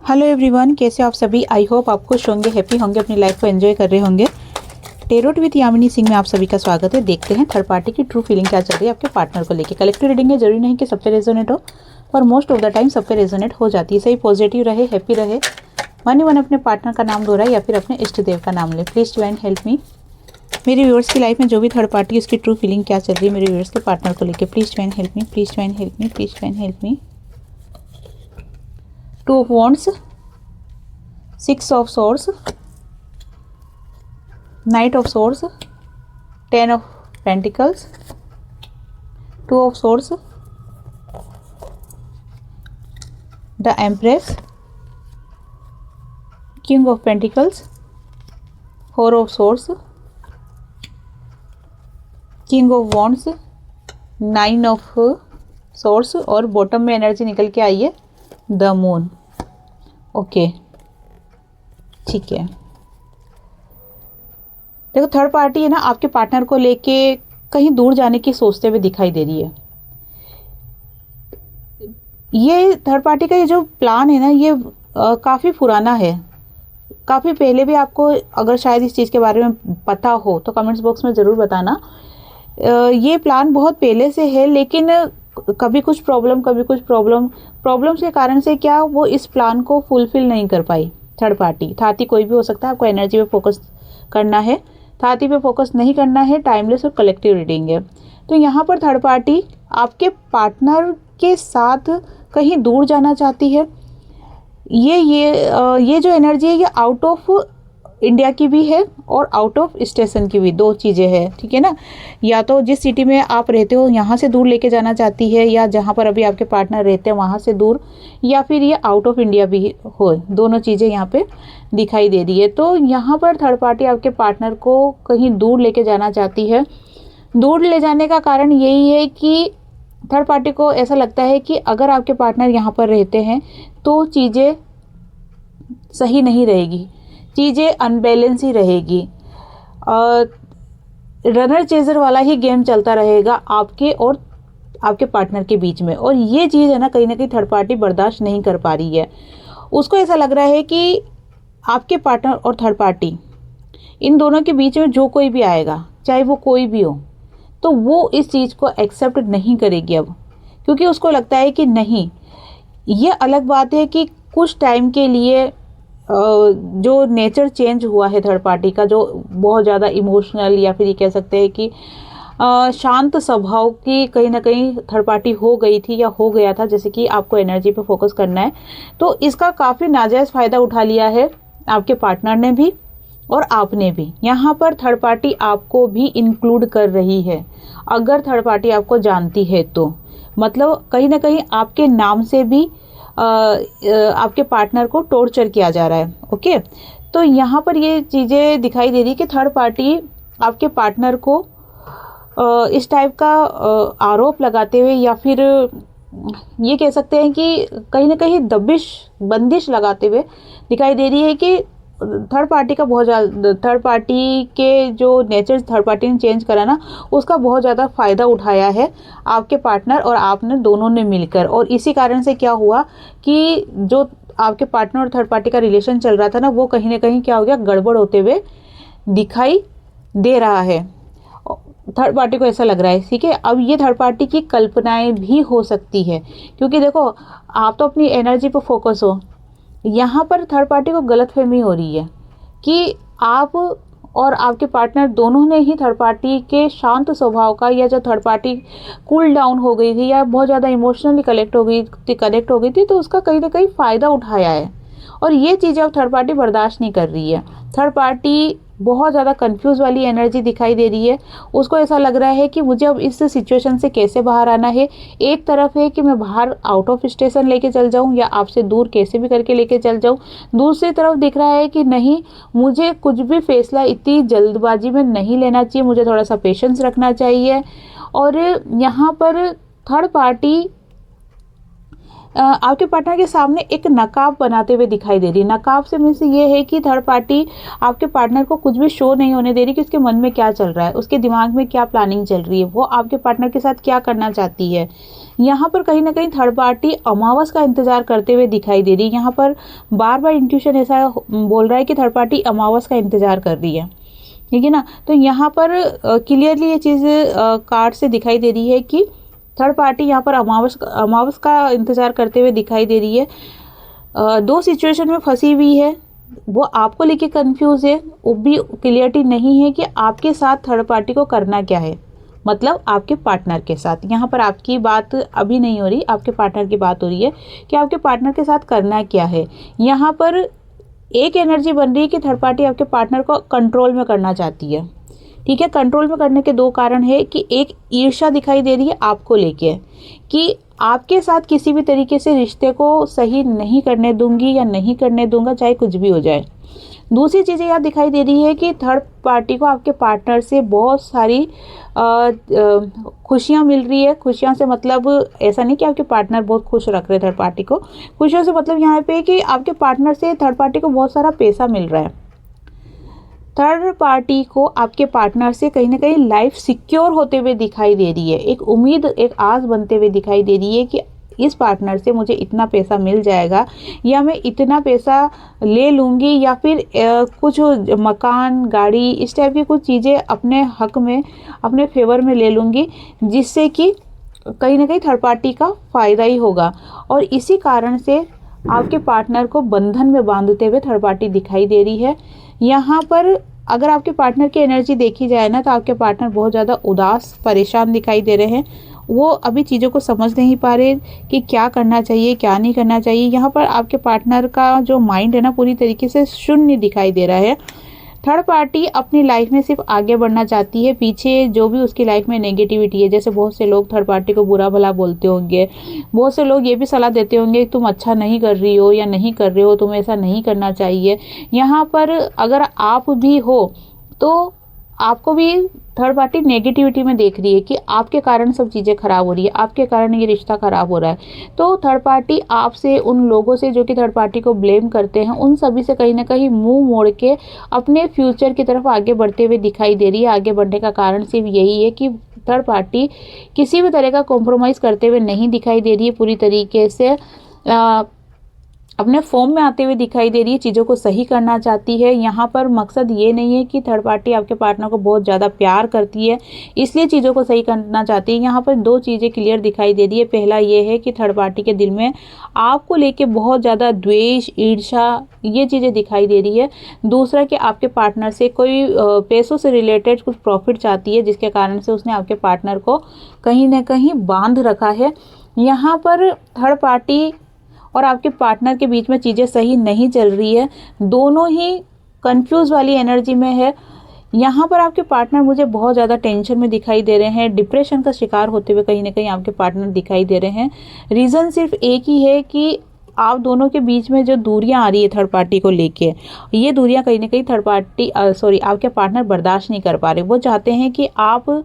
Hello everyone, कैसे आप सभी। आई होप आप खुश होंगे, हैप्पी होंगे, अपनी लाइफ को एंजॉय कर रहे होंगे। टेरोट विद यामिनी सिंह में आप सभी का स्वागत है। देखते हैं थर्ड पार्टी की ट्रू फीलिंग क्या चल रही है आपके पार्टनर को लेके। कलेक्टिव रीडिंग है, जरूरी नहीं कि सब पे रेजोनेट हो, पर मोस्ट ऑफ द टाइम सब पे रेजोनेट हो जाती है। सही पॉजिटिव रहे, हैप्पी रहे। मन ही मन अपने पार्टनर का नाम लो रहा है या फिर अपने इष्ट देव का नाम ले। प्लीज डिवाइन हेल्प मी। मेरे व्यूअर्स की लाइफ में जो भी थर्ड पार्टी, उसकी ट्रू फीलिंग क्या चल रही है मेरे व्यूअर्स के पार्टनर को लेके। Please divine help me, please divine help me, please divine help me. 2 of wands, 6 of swords, Knight of swords, 10 of pentacles, 2 of swords, the Empress, King of pentacles, 4 of swords, King of wands, 9 of swords और bottom में energy निकल के आई है the moon. Okay, ठीक है। देखो, third party है ना, आपके पार्टनर को लेके कहीं दूर जाने की सोचते हुए दिखाई दे रही है। ये थर्ड पार्टी का ये जो प्लान है ना, ये काफ़ी पुराना है। काफ़ी पहले भी आपको अगर शायद इस चीज़ के बारे में पता हो तो कमेंट्स बॉक्स में ज़रूर बताना। ये प्लान बहुत पहले से है, लेकिन कभी कुछ प्रॉब्लम प्रॉब्लम्स के कारण से क्या वो इस प्लान को फुलफिल नहीं कर पाई। थर्ड पार्टी थाती कोई भी हो सकता है। आपको एनर्जी पे फोकस करना है, थाती पे फोकस नहीं करना है। टाइमलेस और कलेक्टिव रीडिंग है। तो यहाँ पर थर्ड पार्टी आपके पार्टनर के साथ कहीं दूर जाना चाहती है। ये जो एनर्जी है, ये आउट ऑफ इंडिया की भी है और आउट ऑफ स्टेशन की भी, दो चीज़ें हैं, ठीक है ना। या तो जिस सिटी में आप रहते हो यहाँ से दूर लेके जाना चाहती है, या जहाँ पर अभी आपके पार्टनर रहते हैं वहाँ से दूर, या फिर ये आउट ऑफ इंडिया भी हो। दोनों चीज़ें यहाँ पे दिखाई दे रही है। तो यहाँ पर थर्ड पार्टी आपके पार्टनर को कहीं दूर लेके जाना चाहती है। दूर ले जाने का कारण यही है कि थर्ड पार्टी को ऐसा लगता है कि अगर आपके पार्टनर यहाँ पर रहते हैं तो चीज़ें सही नहीं रहेगी, चीज़ें अनबैलेंस ही रहेगी। रनर चेजर वाला ही गेम चलता रहेगा आपके और आपके पार्टनर के बीच में। और ये चीज़ है ना कहीं थर्ड पार्टी बर्दाश्त नहीं कर पा रही है। उसको ऐसा लग रहा है कि आपके पार्टनर और थर्ड पार्टी, इन दोनों के बीच में जो कोई भी आएगा, चाहे वो कोई भी हो, तो वो इस चीज़ को एक्सेप्ट नहीं करेगी अब। क्योंकि उसको लगता है कि नहीं, ये अलग बात है कि कुछ टाइम के लिए जो नेचर चेंज हुआ है थर्ड पार्टी का, जो बहुत ज़्यादा इमोशनल या फिर ये कह सकते हैं कि शांत स्वभाव की कहीं ना कहीं थर्ड पार्टी हो गई थी या हो गया था। जैसे कि आपको एनर्जी पे फोकस करना है, तो इसका काफ़ी नाजायज़ फ़ायदा उठा लिया है आपके पार्टनर ने भी और आपने भी। यहाँ पर थर्ड पार्टी आपको भी इंक्लूड कर रही है। अगर थर्ड पार्टी आपको जानती है तो मतलब कहीं ना कहीं आपके नाम से भी आपके पार्टनर को टॉर्चर किया जा रहा है। ओके, तो यहाँ पर ये चीज़ें दिखाई दे रही है कि थर्ड पार्टी आपके पार्टनर को इस टाइप का आरोप लगाते हुए, या फिर ये कह सकते हैं कि कहीं ना कहीं बंदिश लगाते हुए दिखाई दे रही है कि थर्ड पार्टी का बहुत ज़्यादा, थर्ड पार्टी के जो नेचर थर्ड पार्टी ने चेंज करा ना, उसका बहुत ज़्यादा फ़ायदा उठाया है आपके पार्टनर और आपने, दोनों ने मिलकर। और इसी कारण से क्या हुआ कि जो आपके पार्टनर और थर्ड पार्टी का रिलेशन चल रहा था ना, वो कहीं ना कहीं क्या हो गया, गड़बड़ होते हुए दिखाई दे रहा है। थर्ड पार्टी को ऐसा लग रहा है, ठीक है। अब ये थर्ड पार्टी की कल्पनाएं भी हो सकती है, क्योंकि देखो आप तो अपनी एनर्जी पर फोकस हो। यहाँ पर थर्ड पार्टी को गलतफहमी हो रही है कि आप और आपके पार्टनर दोनों ने ही थर्ड पार्टी के शांत स्वभाव का, या जो थर्ड पार्टी कूल डाउन हो गई थी या बहुत ज़्यादा इमोशनली कनेक्ट हो गई थी, तो उसका कहीं ना कहीं फ़ायदा उठाया है। और ये चीज़ें अब थर्ड पार्टी बर्दाश्त नहीं कर रही है। थर्ड पार्टी बहुत ज़्यादा कंफ्यूज वाली एनर्जी दिखाई दे रही है। उसको ऐसा लग रहा है कि मुझे अब इस सिचुएशन से कैसे बाहर आना है। एक तरफ है कि मैं बाहर आउट ऑफ स्टेशन लेके चल जाऊं या आपसे दूर कैसे भी करके लेके चल जाऊं। दूसरी तरफ दिख रहा है कि नहीं, मुझे कुछ भी फैसला इतनी जल्दबाजी में नहीं लेना चाहिए, मुझे थोड़ा सा पेशेंस रखना चाहिए। और यहाँ पर थर्ड पार्टी आपके पार्टनर के सामने एक नकाब बनाते हुए दिखाई दे रही है। नकाब से मीन्स ये है कि थर्ड पार्टी आपके पार्टनर को कुछ भी शो नहीं होने दे रही कि उसके मन में क्या चल रहा है, उसके दिमाग में क्या प्लानिंग चल रही है, वो आपके पार्टनर के साथ क्या करना चाहती है। यहाँ पर कहीं ना कहीं थर्ड पार्टी अमावस का इंतजार करते हुए दिखाई दे रही है। यहाँ पर बार बार इंट्यूशन ऐसा बोल रहा है कि थर्ड पार्टी अमावस का इंतजार कर रही है, ठीक है ना। तो यहाँ पर क्लियरली ये चीज़ कार्ड से दिखाई दे रही है कि थर्ड पार्टी यहाँ पर अमावस का इंतजार करते हुए दिखाई दे रही है। दो सिचुएशन में फंसी हुई है, वो आपको लेके कंफ्यूज है, वो भी क्लियरिटी नहीं है कि आपके साथ थर्ड पार्टी को करना क्या है, मतलब आपके पार्टनर के साथ। यहाँ पर आपकी बात अभी नहीं हो रही, आपके पार्टनर की बात हो रही है कि आपके पार्टनर के साथ करना क्या है। यहाँ पर एक एनर्जी बन रही है कि थर्ड पार्टी आपके पार्टनर को कंट्रोल में करना चाहती है, ठीक है। कंट्रोल में करने के दो कारण है कि एक ईर्ष्या दिखाई दे रही है आपको लेके कि आपके साथ किसी भी तरीके से रिश्ते को सही नहीं करने दूंगी या नहीं करने दूंगा, चाहे कुछ भी हो जाए। दूसरी चीज़ें यहाँ दिखाई दे रही है कि थर्ड पार्टी को आपके पार्टनर से बहुत सारी खुशियाँ मिल रही है। खुशियाँ से मतलब ऐसा नहीं कि आपके पार्टनर बहुत खुश रख रहे थर्ड पार्टी को, खुशियों से मतलब यहाँ पे कि आपके पार्टनर से थर्ड पार्टी को बहुत सारा पैसा मिल रहा है। थर्ड पार्टी को आपके पार्टनर से कहीं ना कहीं लाइफ सिक्योर होते हुए दिखाई दे रही है। एक उम्मीद, एक आस बनते हुए दिखाई दे रही है कि इस पार्टनर से मुझे इतना पैसा मिल जाएगा, या मैं इतना पैसा ले लूँगी, या फिर कुछ मकान, गाड़ी, इस टाइप की कुछ चीज़ें अपने हक में, अपने फेवर में ले लूँगी, जिससे कि कहीं ना कहीं थर्ड पार्टी का फ़ायदा ही होगा। और इसी कारण से आपके पार्टनर को बंधन में बांधते हुए थर्ड पार्टी दिखाई दे रही है। यहाँ पर अगर आपके पार्टनर की एनर्जी देखी जाए ना, तो आपके पार्टनर बहुत ज़्यादा उदास, परेशान दिखाई दे रहे हैं। वो अभी चीज़ों को समझ नहीं पा रहे कि क्या करना चाहिए, क्या नहीं करना चाहिए। यहाँ पर आपके पार्टनर का जो माइंड है ना, पूरी तरीके से शून्य दिखाई दे रहा है। थर्ड पार्टी अपनी लाइफ में सिर्फ आगे बढ़ना चाहती है, पीछे जो भी उसकी लाइफ में नेगेटिविटी है, जैसे बहुत से लोग थर्ड पार्टी को बुरा भला बोलते होंगे, बहुत से लोग ये भी सलाह देते होंगे कि तुम अच्छा नहीं कर रही हो या नहीं कर रहे हो, तुम्हें ऐसा नहीं करना चाहिए। यहाँ पर अगर आप भी हो तो आपको भी थर्ड पार्टी नेगेटिविटी में देख रही है कि आपके कारण सब चीज़ें खराब हो रही है, आपके कारण ये रिश्ता खराब हो रहा है। तो थर्ड पार्टी आपसे, उन लोगों से जो कि थर्ड पार्टी को ब्लेम करते हैं, उन सभी से कहीं ना कहीं मुंह मोड़ के अपने फ्यूचर की तरफ आगे बढ़ते हुए दिखाई दे रही है। आगे बढ़ने का कारण सिर्फ यही है कि थर्ड पार्टी किसी भी तरह का कॉम्प्रोमाइज़ करते हुए नहीं दिखाई दे रही है, पूरी तरीके से अपने फॉर्म में आते हुए दिखाई दे रही है, चीज़ों को सही करना चाहती है। यहाँ पर मकसद ये नहीं है कि थर्ड पार्टी आपके पार्टनर को बहुत ज़्यादा प्यार करती है इसलिए चीज़ों को सही करना चाहती है। यहाँ पर दो चीज़ें क्लियर दिखाई दे रही है। पहला ये है कि थर्ड पार्टी के दिल में आपको लेके बहुत ज़्यादा द्वेष, ईर्ष्या, ये चीज़ें दिखाई दे रही है। दूसरा कि आपके पार्टनर से कोई पैसों से रिलेटेड कुछ प्रॉफिट चाहती है, जिसके कारण से उसने आपके पार्टनर को कहीं ना कहीं बांध रखा है। यहाँ पर थर्ड पार्टी और आपके पार्टनर के बीच में चीज़ें सही नहीं चल रही है, दोनों ही कंफ्यूज वाली एनर्जी में है। यहाँ पर आपके पार्टनर मुझे बहुत ज़्यादा टेंशन में दिखाई दे रहे हैं, डिप्रेशन का शिकार होते हुए कहीं ना कहीं आपके पार्टनर दिखाई दे रहे हैं। रीज़न सिर्फ एक ही है कि आप दोनों के बीच में जो दूरियां आ रही है थर्ड पार्टी को लेके, ये दूरियां कहीं ना कहीं थर्ड पार्टी आपके पार्टनर बर्दाश्त नहीं कर पा रहे। वो चाहते हैं कि आप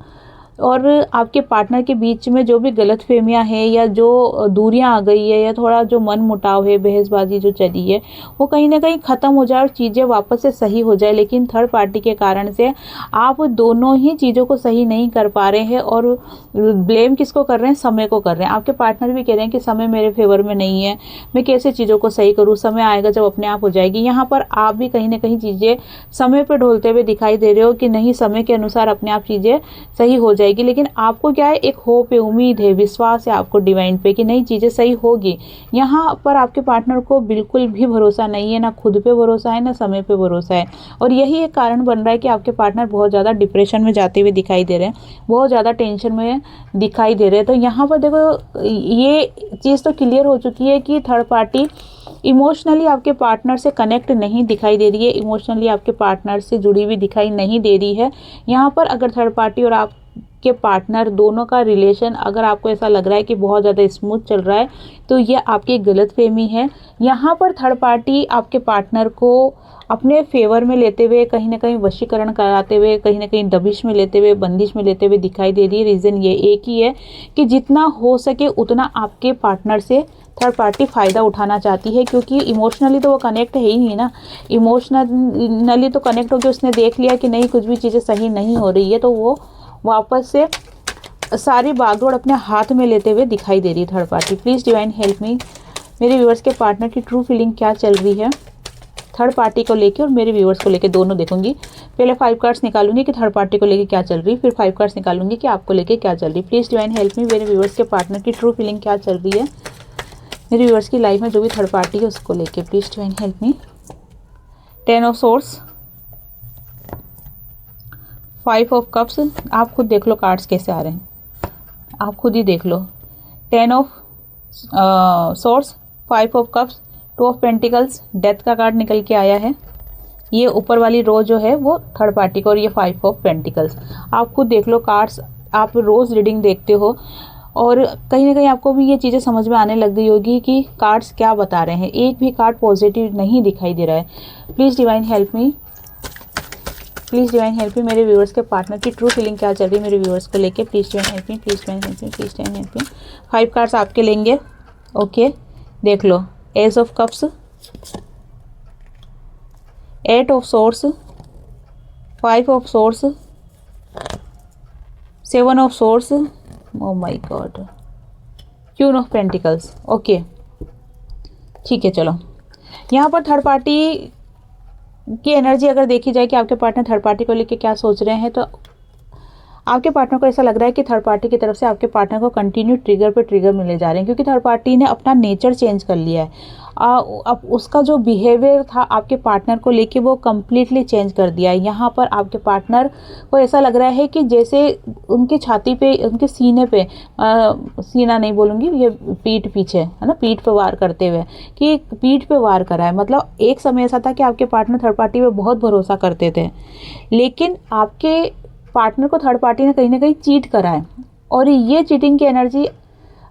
और आपके पार्टनर के बीच में जो भी गलतफहमियां हैं, या जो दूरियां आ गई है, या थोड़ा जो मन मुटाव है, बहसबाजी जो चली है, वो कहीं ना कहीं ख़त्म हो जाए और चीज़ें वापस से सही हो जाए। लेकिन थर्ड पार्टी के कारण से आप दोनों ही चीज़ों को सही नहीं कर पा रहे हैं, और ब्लेम किसको कर रहे हैं? समय को कर रहे हैं। आपके पार्टनर भी कह रहे हैं कि समय मेरे फेवर में नहीं है, मैं कैसे चीज़ों को सही करूँ, समय आएगा जब अपने आप हो जाएगी। यहाँ पर आप भी कहीं ना कहीं चीज़ें समय पर ढोलते हुए दिखाई दे रहे हो कि नहीं, समय के अनुसार अपने आप चीज़ें सही हो जाएगी। लेकिन आपको क्या है, एक होप है, उम्मीद है, विश्वास है आपको डिवाइन पे कि नहीं, चीज़ें सही होगी। यहाँ पर आपके पार्टनर को बिल्कुल भी भरोसा नहीं है, ना खुद पे भरोसा है, ना समय पे भरोसा है। और यही एक कारण बन रहा है कि आपके पार्टनर बहुत ज़्यादा डिप्रेशन में जाते हुए दिखाई दे रहे हैं, बहुत ज़्यादा टेंशन में दिखाई दे रहे हैं। तो यहाँ पर देखो, ये चीज़ तो क्लियर हो चुकी है कि थर्ड पार्टी इमोशनली आपके पार्टनर से कनेक्ट नहीं दिखाई दे रही है, इमोशनली आपके पार्टनर से जुड़ी हुई दिखाई नहीं दे रही है। यहाँ पर अगर थर्ड पार्टी और आप के पार्टनर दोनों का रिलेशन, अगर आपको ऐसा लग रहा है कि बहुत ज़्यादा स्मूथ चल रहा है, तो ये आपकी गलतफहमी है। यहाँ पर थर्ड पार्टी आपके पार्टनर को अपने फेवर में लेते हुए, कहीं ना कहीं वशीकरण कराते हुए, कहीं ना कहीं दबिश में लेते हुए, बंदिश में लेते हुए दिखाई दे रही है। रीज़न ये एक ही है कि जितना हो सके उतना आपके पार्टनर से थर्ड पार्टी फ़ायदा उठाना चाहती है, क्योंकि इमोशनली तो वो कनेक्ट है ही नहीं ना। इमोशनली तो कनेक्ट होकर उसने देख लिया कि नहीं, कुछ भी चीज़ें सही नहीं हो रही है, तो वो वापस से सारी बागडोर अपने हाथ में लेते हुए दिखाई दे रही है third party. Please divine help मी, मेरे व्यूअर्स के पार्टनर की ट्रू फीलिंग क्या चल रही है थर्ड पार्टी को लेके और मेरे व्यूअर्स को लेके, दोनों देखूंगी। पहले 5 कार्ड्स निकालूंगी कि थर्ड पार्टी को लेके क्या चल रही, फिर 5 कार्ड्स निकालूंगी कि आपको लेके क्या चल रही। प्लीज़ डिवाइन हेल्प मी, मेरे व्यूअर्स के पार्टनर की ट्रू फीलिंग क्या चल रही है मेरे व्यूअर्स की लाइफ में जो भी थर्ड पार्टी है उसको लेके। Please divine help me. 10 of swords, 5 of cups, आप खुद देख लो कार्ड्स कैसे आ रहे हैं, आप खुद ही देख लो। 10 of swords, 5 of cups, 2 of pentacles, death का कार्ड निकल के आया है। ये ऊपर वाली रो जो है वो थर्ड पार्टी को, और ये 5 ऑफ पेंटिकल्स। आप खुद देख लो कार्ड्स, आप रोज़ रीडिंग देखते हो और कहीं ना कहीं आपको भी ये चीज़ें समझ में आने लग गई होगी कि कार्ड्स क्या बता रहे हैं। एक भी कार्ड पॉजिटिव नहीं दिखाई दे रहा है। Please divine help me, please divine help मी, मेरे व्यूअर्स के पार्टनर की ट्रू फीलिंग क्या चल रही है मेरे व्यूअर्स को लेके। Please divine help me, please divine help me, please divine help me. 5 cards आपके लेंगे। ओके, देख लो। Ace of cups, 8 of swords, 5 of swords, 7 of swords, oh my God, queen of pentacles. Okay, ठीक है, चलो। यहाँ पर थर्ड पार्टी की एनर्जी अगर देखी जाए कि आपके पार्टनर थर्ड पार्टी को लेके क्या सोच रहे हैं, तो आपके पार्टनर को ऐसा लग रहा है कि थर्ड पार्टी की तरफ से आपके पार्टनर को कंटिन्यू ट्रिगर पे ट्रिगर मिले जा रहे हैं, क्योंकि थर्ड पार्टी ने अपना नेचर चेंज कर लिया है। अब उसका जो बिहेवियर था आपके पार्टनर को लेके वो कम्प्लीटली चेंज कर दिया है। यहाँ पर आपके पार्टनर को ऐसा लग रहा है कि जैसे उनकी छाती पे, उनके सीने पे, सीना नहीं बोलूँगी, ये पीठ पीछे है ना, पीठ पे वार करते हुए, कि पीठ पे वार करा है। मतलब एक समय ऐसा था कि आपके पार्टनर थर्ड पार्टी पे बहुत भरोसा करते थे, लेकिन आपके पार्टनर को थर्ड पार्टी ने कहीं ना कहीं चीट करा है, और ये चीटिंग की एनर्जी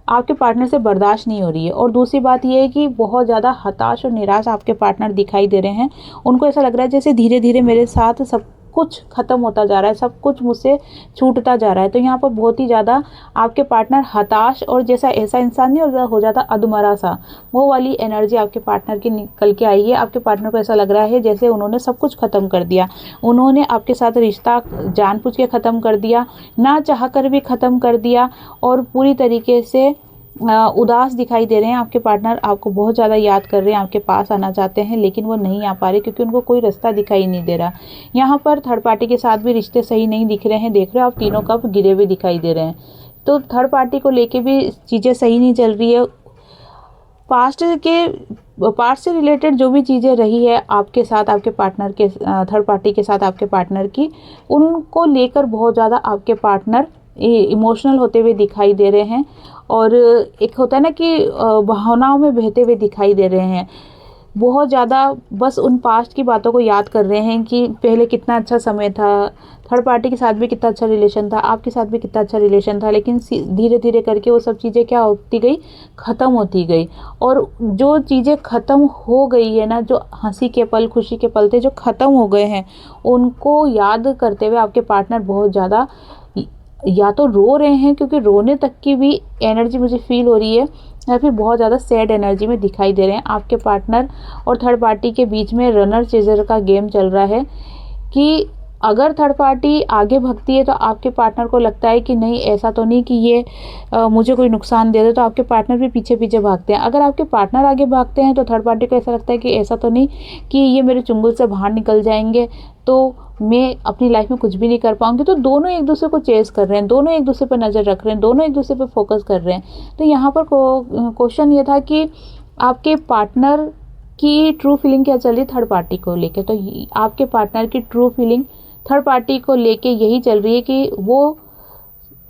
आपके पार्टनर से बर्दाश्त नहीं हो रही है। और दूसरी बात ये है कि बहुत ज़्यादा हताश और निराश आपके पार्टनर दिखाई दे रहे हैं। उनको ऐसा लग रहा है जैसे धीरे धीरे मेरे साथ सब कुछ ख़त्म होता जा रहा है, सब कुछ मुझसे छूटता जा रहा है। तो यहाँ पर बहुत ही ज़्यादा आपके पार्टनर हताश और जैसा ऐसा इंसान नहीं हो जाता अधमरा सा, वो वाली एनर्जी आपके पार्टनर की निकल के आई है। आपके पार्टनर को ऐसा लग रहा है जैसे उन्होंने सब कुछ ख़त्म कर दिया, उन्होंने आपके साथ रिश्ता जानबूझ के ख़त्म कर दिया, ना चाह कर भी ख़त्म कर दिया, और पूरी तरीके से उदास दिखाई दे रहे हैं। आपके पार्टनर आपको बहुत ज़्यादा याद कर रहे हैं, आपके पास आना चाहते हैं, लेकिन वो नहीं आ पा रहे क्योंकि उनको कोई रास्ता दिखाई नहीं दे रहा। यहाँ पर थर्ड पार्टी के साथ भी रिश्ते सही नहीं दिख रहे हैं। देख रहे हो आप, तीनों कप गिरे हुए दिखाई दे रहे हैं। तो थर्ड पार्टी को लेके भी चीज़ें सही नहीं चल रही है। पास्ट से रिलेटेड जो भी चीज़ें रही है आपके साथ, आपके पार्टनर के थर्ड पार्टी के साथ आपके पार्टनर की, उनको लेकर बहुत ज़्यादा आपके पार्टनर इमोशनल होते हुए दिखाई दे रहे हैं, और एक होता है ना कि भावनाओं में बहते हुए दिखाई दे रहे हैं। बहुत ज़्यादा बस उन पास्ट की बातों को याद कर रहे हैं कि पहले कितना अच्छा समय था, थर्ड पार्टी के साथ भी कितना अच्छा रिलेशन था, आपके साथ भी कितना अच्छा रिलेशन था, लेकिन धीरे धीरे करके वो सब चीज़ें क्या होती गई, ख़त्म होती गई। और जो चीज़ें ख़त्म हो गई है ना, जो हंसी के पल, खुशी के पल थे जो ख़त्म हो गए हैं, उनको याद करते हुए आपके पार्टनर बहुत ज़्यादा या तो रो रहे हैं, क्योंकि रोने तक की भी एनर्जी मुझे फील हो रही है, या फिर बहुत ज़्यादा सैड एनर्जी में दिखाई दे रहे हैं। आपके पार्टनर और थर्ड पार्टी के बीच में रनर चेजर का गेम चल रहा है, कि अगर थर्ड पार्टी आगे भागती है तो आपके पार्टनर को लगता है कि नहीं, ऐसा तो नहीं कि ये मुझे कोई नुकसान दे दे, तो आपके पार्टनर भी पीछे पीछे भागते हैं। अगर आपके पार्टनर आगे भागते हैं तो थर्ड पार्टी को ऐसा लगता है कि ऐसा तो नहीं कि ये मेरे चुंगल से बाहर निकल जाएंगे, तो मैं अपनी लाइफ में कुछ भी नहीं कर पाऊंगी। तो दोनों एक दूसरे को चेस कर रहे हैं, दोनों एक दूसरे पर नज़र रख रहे हैं, दोनों एक दूसरे पर फोकस कर रहे हैं। तो यहाँ पर क्वेश्चन ये था कि आपके पार्टनर की ट्रू फीलिंग क्या चल रही थर्ड पार्टी को लेके। तो आपके पार्टनर की ट्रू फीलिंग थर्ड पार्टी को लेके यही चल रही है कि वो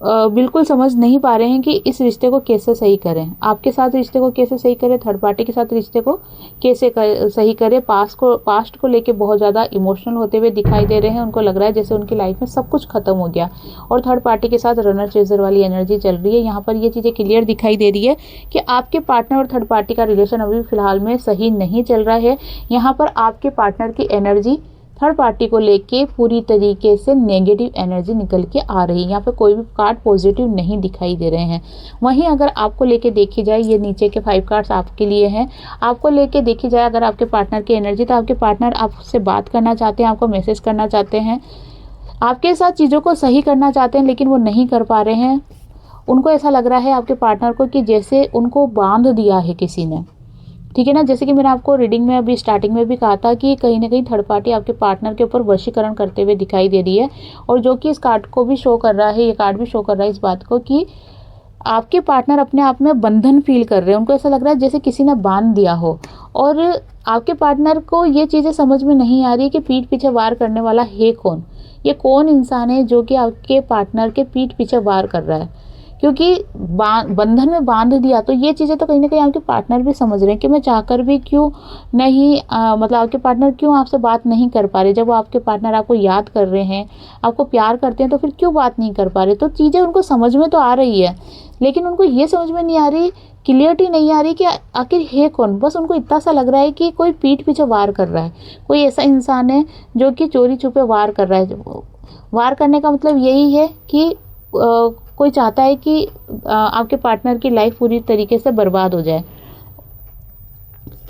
बिल्कुल समझ नहीं पा रहे हैं कि इस रिश्ते को कैसे सही करें, आपके साथ रिश्ते को कैसे सही करें, थर्ड पार्टी के साथ रिश्ते को कैसे सही करें। पास्ट को लेके बहुत ज़्यादा इमोशनल होते हुए दिखाई दे रहे हैं। उनको लग रहा है जैसे उनकी लाइफ में सब कुछ खत्म हो गया, और थर्ड पार्टी के साथ रनर चेजर वाली एनर्जी चल रही है। यहाँ पर ये चीज़ें क्लियर दिखाई दे रही है कि आपके पार्टनर और थर्ड पार्टी का रिलेशन अभी फ़िलहाल में सही नहीं चल रहा है। यहाँ पर आपके पार्टनर की एनर्जी थर्ड पार्टी को लेके पूरी तरीके से नेगेटिव एनर्जी निकल के आ रही है। यहाँ पे कोई भी कार्ड पॉजिटिव नहीं दिखाई दे रहे हैं। वहीं अगर आपको लेके देखी जाए, ये नीचे के 5 कार्ड्स आपके लिए हैं। आपको लेके देखी जाए अगर आपके पार्टनर की एनर्जी, तो आपके पार्टनर आपसे बात करना चाहते हैं, आपको मैसेज करना चाहते हैं, आपके साथ चीज़ों को सही करना चाहते हैं, लेकिन वो नहीं कर पा रहे हैं। उनको ऐसा लग रहा है आपके पार्टनर को कि जैसे उनको बांध दिया है किसी ने, ठीक है ना। जैसे कि मैंने आपको रीडिंग में अभी स्टार्टिंग में भी कहा था कि कहीं ना कहीं थर्ड पार्टी आपके पार्टनर के ऊपर वशीकरण करते हुए दिखाई दे रही है, और जो कि इस कार्ड को भी शो कर रहा है, ये कार्ड भी शो कर रहा है इस बात को कि आपके पार्टनर अपने आप में बंधन फील कर रहे हैं। उनको ऐसा लग रहा है जैसे किसी ने बांध दिया हो, और आपके पार्टनर को ये चीज़ें समझ में नहीं आ रही कि पीठ पीछे वार करने वाला है कौन, ये कौन इंसान है जो कि आपके पार्टनर के पीठ पीछे वार कर रहा है। क्योंकि बंधन में बांध दिया, तो ये चीज़ें तो कहीं ना कहीं आपके पार्टनर भी समझ रहे हैं कि मैं चाहकर भी क्यों नहीं, मतलब आपके पार्टनर क्यों आपसे बात नहीं कर पा रहे। जब आपके पार्टनर आपको याद कर रहे हैं, आपको प्यार करते हैं, तो फिर क्यों बात नहीं कर पा रहे। तो चीज़ें उनको समझ में तो आ रही है, लेकिन उनको ये समझ में नहीं आ रही, क्लियरिटी नहीं आ रही कि आखिर है कौन। बस उनको इतना सा लग रहा है कि कोई पीठ पीछे वार कर रहा है, कोई ऐसा इंसान है जो कि चोरी छुपे वार कर रहा है। वार करने का मतलब यही है कि कोई चाहता है कि आपके पार्टनर की लाइफ पूरी तरीके से बर्बाद हो जाए।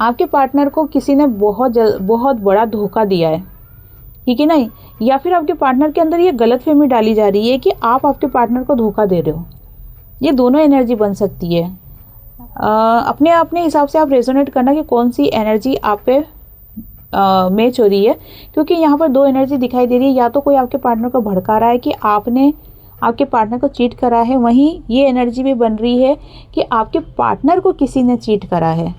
आपके पार्टनर को किसी ने बहुत बड़ा धोखा दिया है, ठीक है ना। या फिर आपके पार्टनर के अंदर ये गलतफहमी डाली जा रही है कि आप आपके पार्टनर को धोखा दे रहे हो। ये दोनों एनर्जी बन सकती है। अपने हिसाब से आप रेजोनेट करना कि कौन सी एनर्जी आप पे मैच हो रही है, क्योंकि यहाँ पर 2 एनर्जी दिखाई दे रही है। या तो कोई आपके पार्टनर को भड़का रहा है कि आपने आपके पार्टनर को चीट करा है, वहीं ये एनर्जी भी बन रही है कि आपके पार्टनर को किसी ने चीट करा है।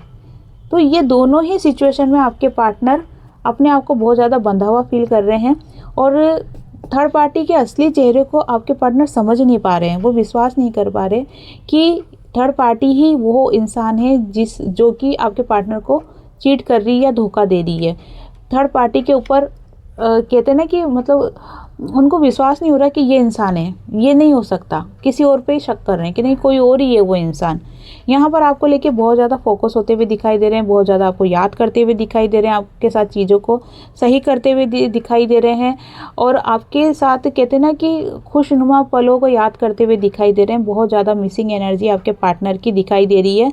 तो ये दोनों ही सिचुएशन में आपके पार्टनर अपने आप को बहुत ज़्यादा बंधा हुआ फील कर रहे हैं, और थर्ड पार्टी के असली चेहरे को आपके पार्टनर समझ नहीं पा रहे हैं। वो विश्वास नहीं कर पा रहे कि थर्ड पार्टी ही वो इंसान है जो कि आपके पार्टनर को चीट कर रही है या धोखा दे रही है। थर्ड पार्टी के ऊपर कहते हैं ना कि मतलब उनको विश्वास नहीं हो रहा कि ये इंसान है, ये नहीं हो सकता। किसी और पे ही शक कर रहे हैं कि नहीं कोई और ही है वो इंसान। यहाँ पर आपको लेके बहुत ज़्यादा फोकस होते हुए दिखाई दे रहे हैं, बहुत ज़्यादा आपको याद करते हुए दिखाई दे रहे हैं, आपके साथ चीज़ों को सही करते हुए दिखाई दे रहे हैं, और आपके साथ कहते हैं ना कि खुशनुमा पलों को याद करते हुए दिखाई दे रहे हैं। बहुत ज़्यादा मिसिंग एनर्जी आपके पार्टनर की दिखाई दे रही है।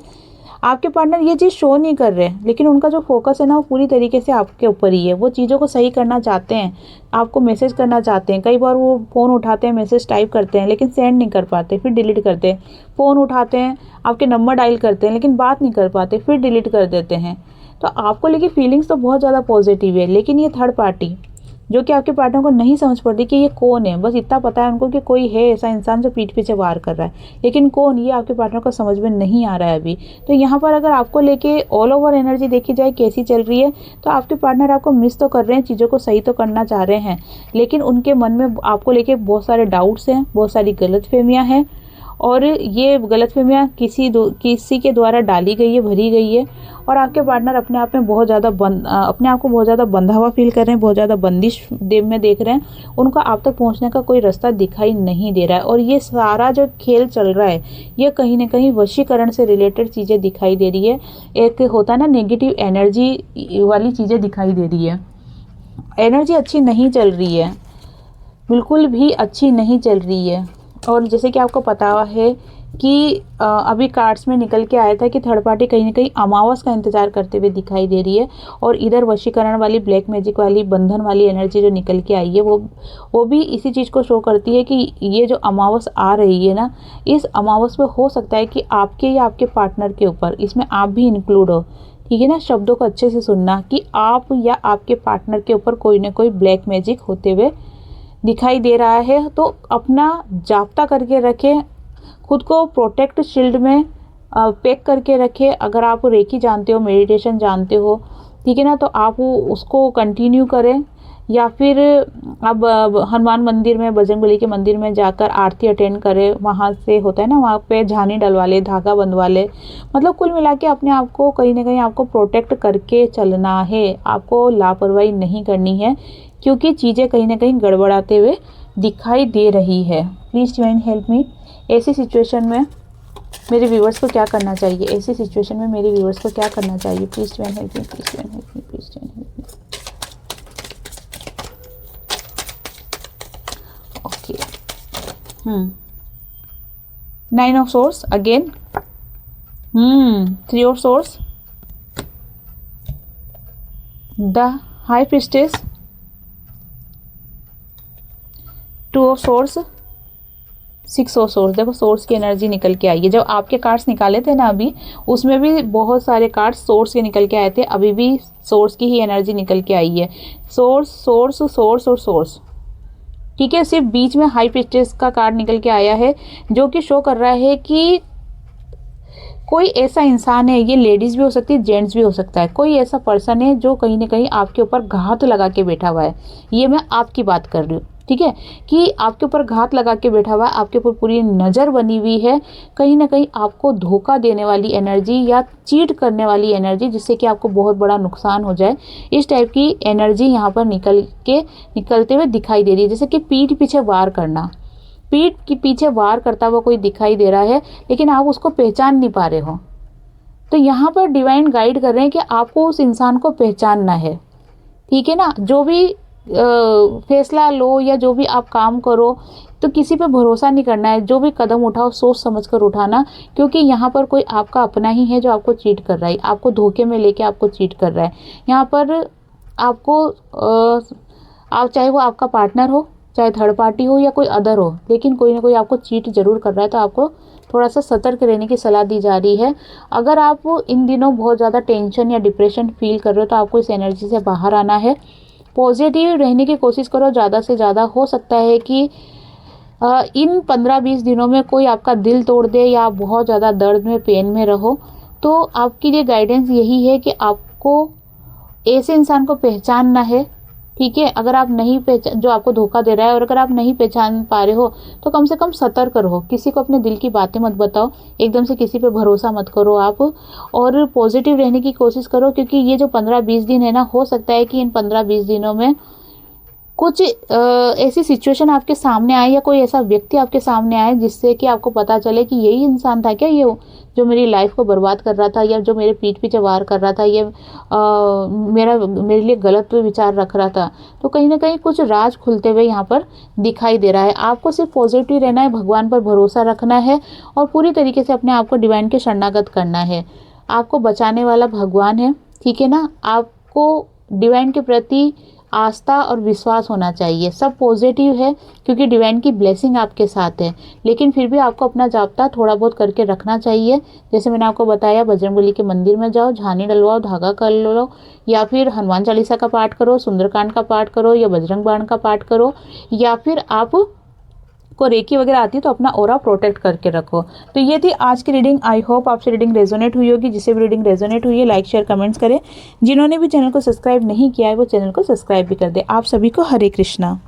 आपके पार्टनर ये चीज़ शो नहीं कर रहे हैं, लेकिन उनका जो फोकस है ना वो पूरी तरीके से आपके ऊपर ही है। वो चीज़ों को सही करना चाहते हैं, आपको मैसेज करना चाहते हैं। कई बार वो फ़ोन उठाते हैं, मैसेज टाइप करते हैं, लेकिन सेंड नहीं कर पाते, फिर डिलीट करते हैं। फ़ोन उठाते हैं, आपके नंबर डायल करते हैं, लेकिन बात नहीं कर पाते, फिर डिलीट कर देते हैं। तो आपको लेके फीलिंग्स तो बहुत ज़्यादा पॉजिटिव है, लेकिन ये थर्ड पार्टी जो कि आपके पार्टनर को नहीं समझ पड़ती कि ये कौन है। बस इतना पता है उनको कि कोई है ऐसा इंसान जो पीठ पीछे वार कर रहा है, लेकिन कौन, ये आपके पार्टनर को समझ में नहीं आ रहा है अभी। तो यहाँ पर अगर आपको लेके ऑल ओवर एनर्जी देखी जाए कैसी चल रही है, तो आपके पार्टनर आपको मिस तो कर रहे हैं, चीज़ों को सही तो करना चाह रहे हैं, लेकिन उनके मन में आपको लेके बहुत सारे डाउट्स हैं, बहुत सारी गलतफहमियाँ हैं, और ये गलतफहमियाँ किसी के द्वारा डाली गई है, भरी गई है, और आपके पार्टनर अपने आप में बहुत ज़्यादा अपने आप को बहुत ज़्यादा बंधा हुआ फील कर रहे हैं, बहुत ज़्यादा बंदिश में देख रहे हैं। उनको आप तक पहुंचने का कोई रास्ता दिखाई नहीं दे रहा है, और ये सारा जो खेल चल रहा है ये कहीं ना कहीं वशीकरण से रिलेटेड चीज़ें दिखाई दे रही है। एक होता है ना नेगेटिव एनर्जी वाली चीज़ें दिखाई दे रही है। एनर्जी अच्छी नहीं चल रही है, बिल्कुल भी अच्छी नहीं चल रही है। और जैसे कि आपको पता है कि अभी कार्ड्स में निकल के आया था कि थर्ड पार्टी कहीं ना कहीं अमावस का इंतजार करते हुए दिखाई दे रही है, और इधर वशीकरण वाली ब्लैक मैजिक वाली बंधन वाली एनर्जी जो निकल के आई है वो भी इसी चीज़ को शो करती है कि ये जो अमावस आ रही है ना, इस अमावस पे हो सकता है कि आपके या आपके पार्टनर के ऊपर, इसमें आप भी इंक्लूड हो, ठीक है ना। शब्दों को अच्छे से सुनना कि आप या आपके पार्टनर के ऊपर कोई ना कोई ब्लैक मैजिक होते हुए दिखाई दे रहा है। तो अपना जाब्ता करके रखें, खुद को प्रोटेक्ट शील्ड में पैक करके रखें। अगर आप रेकी जानते हो, मेडिटेशन जानते हो, ठीक है ना, तो आप उसको कंटिन्यू करें, या फिर अब हनुमान मंदिर में, बजरंगबली के मंदिर में जाकर आरती अटेंड करें। वहाँ से होता है ना, वहाँ पे झानी डलवा ले, धागा बंधवा ले। मतलब कुल मिला के अपने आप को कहीं ना कहीं आपको प्रोटेक्ट करके चलना है, आपको लापरवाही नहीं करनी है, क्योंकि चीज़ें कहीं ना कहीं गड़बड़ाते हुए दिखाई दे रही है। प्लीज़ डिवाइन हेल्प मी। ऐसी सिचुएशन में मेरे व्यूवर्स को क्या करना चाहिए, ऐसी सिचुएशन में मेरे व्यूवर्स को क्या करना चाहिए? Please divine help me, please divine help me, please divine help me. 9 of swords again. 3 of swords. The high priestess. 2 of swords. 6 of swords. देखो सोर्स की एनर्जी निकल के आई है। जब आपके कार्ड्स निकाले थे ना अभी, उसमें भी बहुत सारे कार्ड्स सोर्स के निकल के आए थे। अभी भी सोर्स की ही एनर्जी निकल के आई है। सोर्स सोर्स सोर्स और सोर्स, ठीक है। सिर्फ बीच में हाई प्रीस्टेस का कार्ड निकल के आया है, जो कि शो कर रहा है कि कोई ऐसा इंसान है, ये लेडीज़ भी हो सकती है, जेंट्स भी हो सकता है, कोई ऐसा पर्सन है जो कहीं ना कहीं आपके ऊपर घात लगा के बैठा हुआ है। ये मैं आपकी बात कर रही हूँ, ठीक है, कि आपके ऊपर घात लगा के बैठा हुआ है, आपके ऊपर पूरी नज़र बनी हुई है, कहीं ना कहीं आपको धोखा देने वाली एनर्जी या चीट करने वाली एनर्जी, जिससे कि आपको बहुत बड़ा नुकसान हो जाए। इस टाइप की एनर्जी यहाँ पर निकलते हुए दिखाई दे रही है। जैसे कि पीठ पीछे वार करना, पीठ के पीछे वार करता हुआ कोई दिखाई दे रहा है, लेकिन आप उसको पहचान नहीं पा रहे हो। तो यहाँ पर डिवाइन गाइड कर रहे हैं कि आपको उस इंसान को पहचानना है, ठीक है ना। जो भी फैसला लो या जो भी आप काम करो, तो किसी पे भरोसा नहीं करना है। जो भी कदम उठाओ सोच समझ कर उठाना, क्योंकि यहाँ पर कोई आपका अपना ही है जो आपको चीट कर रहा है, आपको धोखे में लेके आपको चीट कर रहा है। यहाँ पर आपको आप चाहे वो आपका पार्टनर हो, चाहे थर्ड पार्टी हो या कोई अदर हो, लेकिन कोई ना कोई आपको चीट जरूर कर रहा है। तो आपको थोड़ा सा सतर्क रहने की सलाह दी जा रही है। अगर आप इन दिनों बहुत ज़्यादा टेंशन या डिप्रेशन फील कर रहे हो, तो आपको इस एनर्जी से बाहर आना है। पॉजिटिव रहने की कोशिश करो ज़्यादा से ज़्यादा। हो सकता है कि इन 15-20 दिनों में कोई आपका दिल तोड़ दे या आप बहुत ज़्यादा दर्द में, पेन में रहो। तो आपके लिए गाइडेंस यही है कि आपको ऐसे इंसान को पहचानना है, ठीक है। अगर आप नहीं पहचान, जो आपको धोखा दे रहा है, और अगर आप नहीं पहचान पा रहे हो, तो कम से कम सतर्क रहो। किसी को अपने दिल की बातें मत बताओ, एकदम से किसी पे भरोसा मत करो आप, और पॉजिटिव रहने की कोशिश करो। क्योंकि ये जो 15-20 दिन है ना, हो सकता है कि इन 15-20 दिनों में कुछ ऐसी सिचुएशन आपके सामने आए या कोई ऐसा व्यक्ति आपके सामने आए, जिससे कि आपको पता चले कि यही इंसान था क्या, ये जो मेरी लाइफ को बर्बाद कर रहा था, या जो मेरे पीठ पीछे वार कर रहा था, ये मेरे लिए गलत विचार रख रहा था। तो कहीं ना कहीं कुछ राज खुलते हुए यहाँ पर दिखाई दे रहा है। आपको सिर्फ पॉजिटिव रहना है, भगवान पर भरोसा रखना है, और पूरी तरीके से अपने आप को डिवाइन के शरणागत करना है। आपको बचाने वाला भगवान है, ठीक है ना। आपको डिवाइन के प्रति आस्था और विश्वास होना चाहिए। सब पॉजिटिव है, क्योंकि डिवाइन की ब्लेसिंग आपके साथ है। लेकिन फिर भी आपको अपना जाब्ता थोड़ा बहुत करके रखना चाहिए। जैसे मैंने आपको बताया, बजरंगबली के मंदिर में जाओ, झानी डलवाओ, धागा कर लो, या फिर हनुमान चालीसा का पाठ करो, सुंदरकांड का पाठ करो, या बजरंग बाण का पाठ करो, या फिर आप को रेकी वगैरह आती है तो अपना ऑरा प्रोटेक्ट करके रखो। तो ये थी आज की रीडिंग। आई होप आपसे रीडिंग रेजोनेट हुई होगी। जिसे भी रीडिंग रेजोनेट हुई है, लाइक शेयर कमेंट्स करें। जिन्होंने भी चैनल को सब्सक्राइब नहीं किया है, वो चैनल को सब्सक्राइब भी कर दे। आप सभी को हरे कृष्णा।